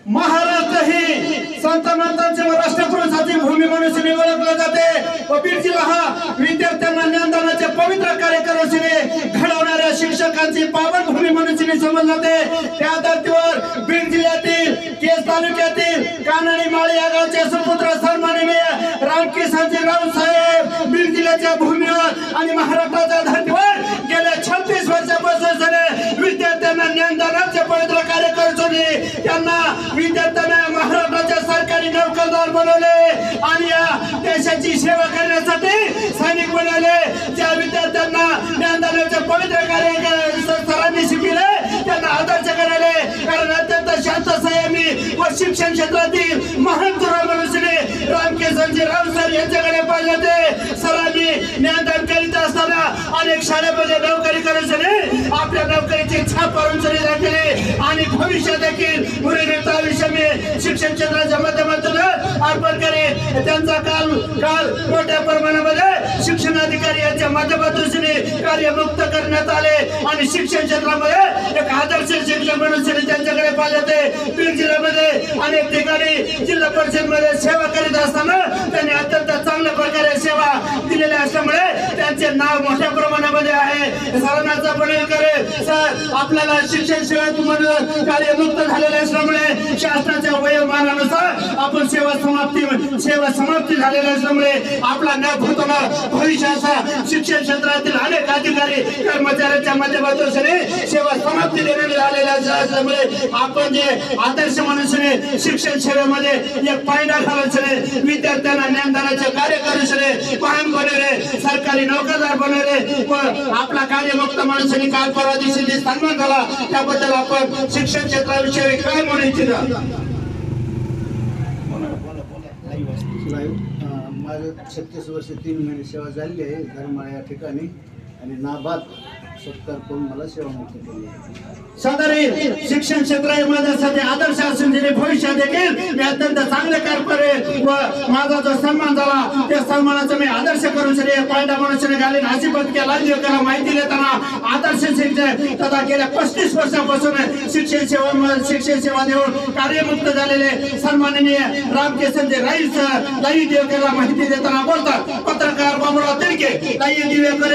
महाराष्ट्र ही संत महाराजांचे व राष्ट्रपुरुषाची भूमी म्हणून ओळखले जाते व बीड जिल्हा हा विद्यार्थ्यांना ज्ञानदानाचे पवित्र कार्यक्रम घडवणाऱ्या शिक्षकांची पावन भूमी म्हणून समजले जाते। त्या धर्तीवर बीड जिल्ह्यातील केज तालुक्यातील कानडी माळी या गावचे सुपुत्र सन्माननीय रामकिसनजी रावसाहेब बीड जिल्ह्याच्या भूमीवर आणि महाराष्ट्राच्या धर्तीवर गेल्या 36 वर्षापासून विद्यार्थ्यांना ज्ञानदानाचे पवित्र कार्य करत होते। त्यांना विद्यार्थ्यांना महाराष्ट्राच्या सरकारी नोकरदार बनवले आणि या देशाची सेवा करण्यासाठी सैनिक बनवले। ज्या विद्यार्थ्यांना ज्ञानदानाचे पवित्र कार्य सरांनी शिकविले त्यांना आदर्श करायले, कारण अत्यंत शांत संयमी व शिक्षण क्षेत्रातील महान तुरा मनुष्यने रामकिसनजी रावसाहेब यांच्याकडे पाहिले होते। सरांनी ज्ञानदान करीत असताना अनेक शाळेमध्ये नोकरी करून आपल्या नोकरीची छाप पाडून राखली आणि भविष्यात देखील मुलींच्या आयुष्याने शिक्षण क्षेत्राच्या माध्यमातून अर्पण करे। त्यांचा काल मोठ्या प्रमाणामध्ये शिक्षण अधिकारी यांच्या माध्यमातून कार्यमुक्त करण्यात आले आणि शिक्षण क्षेत्रामध्ये एक आदर्श शिक्षक म्हणून त्यांच्याकडे पाहिले होते। बीड जिल्ह्यामध्ये अनेक ठिकाणी जिल्हा परिषद मध्ये सेवा करीत असताना त्यांनी अत्यंत चांगल्या प्रकारे सेवा दिलेल्या असल्यामुळे त्यांचे नाव मोठ्या प्रमाणामध्ये आहे। सरांचा पडेल करे सर आपल्याला शिक्षण सेवेतून कार्यमुक्त झालेले असल्यामुळे शासनाच्या वयोमानानुसार आपण सेवा समाप्ती झालेल्या असल्यामुळे आपला न भूतला भविष्याचा शिक्षण क्षेत्रातील अनेक अधिकारी कर्मचाऱ्यांच्या माध्यमातून सेवा समाप्ती देण्यात आलेल्या असल्यामुळे आपण जे आदर्श म्हणून शिक्षण सेवेमध्ये एक पायंडा घालून विद्यार्थ्यांना ज्ञानदानाचे कार्य करून पाहण बनवले, सरकारी नोकरदार बनवले व आपला कार्यमुक्त माणसाने काल परवा दिवशी सन्मान झाला त्याबद्दल आपण शिक्षण क्षेत्राविषयी काय म्हणू इच्छिता? माझं 36 वर्ष 3 महिने सेवा झालेली आहे धर्माळा या ठिकाणी आणि नाबाद सत्कार करून मला सेवा मुक्त केली। साधारण शिक्षण क्षेत्रामध्ये आदर्श असून भविष्यात देखील मी अत्यंत चांगले कार्य करेन व माझा जो सन्मान झाला त्या सन्मानाचा मी आदर्श करून पायंडा म्हणून घालीन अशी पत्रिका लेखकाला माहिती देताना आदर्श शिक्षक तथा गेल्या 35 वर्षापासून शिक्षण सेवा देऊन कार्यमुक्त झालेले सन्माननीय रामकिसनजी रावसाहेब देवकरला माहिती देताना बोलतात पत्रकार बाबूराव तिडके दिवेकर